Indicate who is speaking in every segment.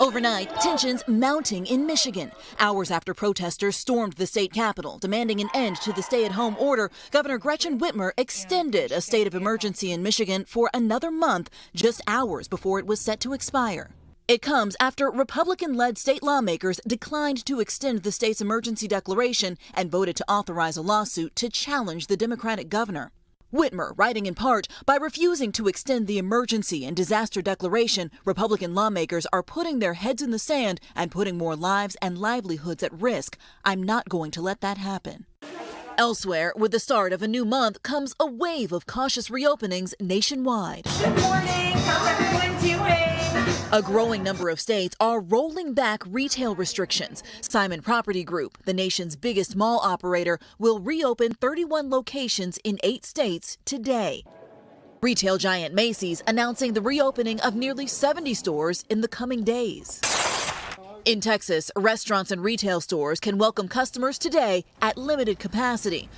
Speaker 1: Overnight, tensions mounting in Michigan. Hours after protesters stormed the state capitol, demanding an end to the stay-at-home order, Governor Gretchen Whitmer extended a state of emergency in Michigan for another month, just hours before it was set to expire. It comes after Republican-led state lawmakers declined to extend the state's emergency declaration and voted to authorize a lawsuit to challenge the Democratic governor. Whitmer, writing in part, by refusing to extend the emergency and disaster declaration, Republican lawmakers are putting their heads in the sand and putting more lives and livelihoods at risk. I'm not going to let that happen. Elsewhere, with the start of a new month comes a wave of cautious reopenings nationwide.
Speaker 2: Good morning. How's everyone doing?
Speaker 1: A growing number of states are rolling back retail restrictions. Simon Property Group, the nation's biggest mall operator, will reopen 31 locations in 8 states today. Retail giant Macy's announcing the reopening of nearly 70 stores in the coming days. In Texas, restaurants and retail stores can welcome customers today at limited capacity.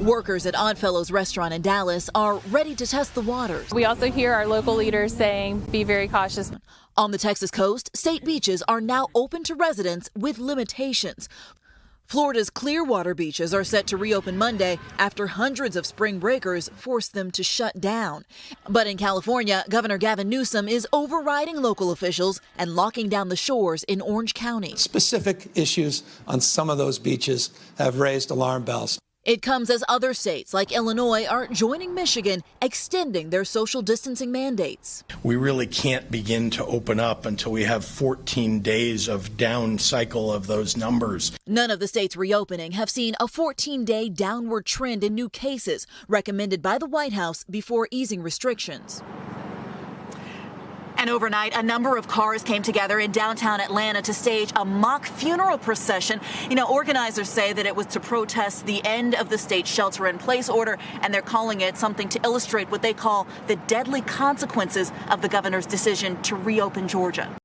Speaker 1: Workers at Oddfellows restaurant in Dallas are ready to test the waters.
Speaker 3: We also hear our local leaders saying, be very cautious.
Speaker 1: On the Texas coast, state beaches are now open to residents with limitations. Florida's Clearwater beaches are set to reopen Monday after hundreds of spring breakers forced them to shut down. But in California, Governor Gavin Newsom is overriding local officials and locking down the shores in Orange County.
Speaker 4: Specific issues on some of those beaches have raised alarm bells.
Speaker 1: It comes as other states like Illinois are joining Michigan, extending their social distancing mandates.
Speaker 5: We really can't begin to open up until we have 14 days of down cycle of those numbers.
Speaker 1: None of the states reopening have seen a 14-day downward trend in new cases recommended by the White House before easing restrictions. And overnight, a number of cars came together in downtown Atlanta to stage a mock funeral procession. Organizers say that it was to protest the end of the state's shelter-in-place order, and they're calling it something to illustrate what they call the deadly consequences of the governor's decision to reopen Georgia.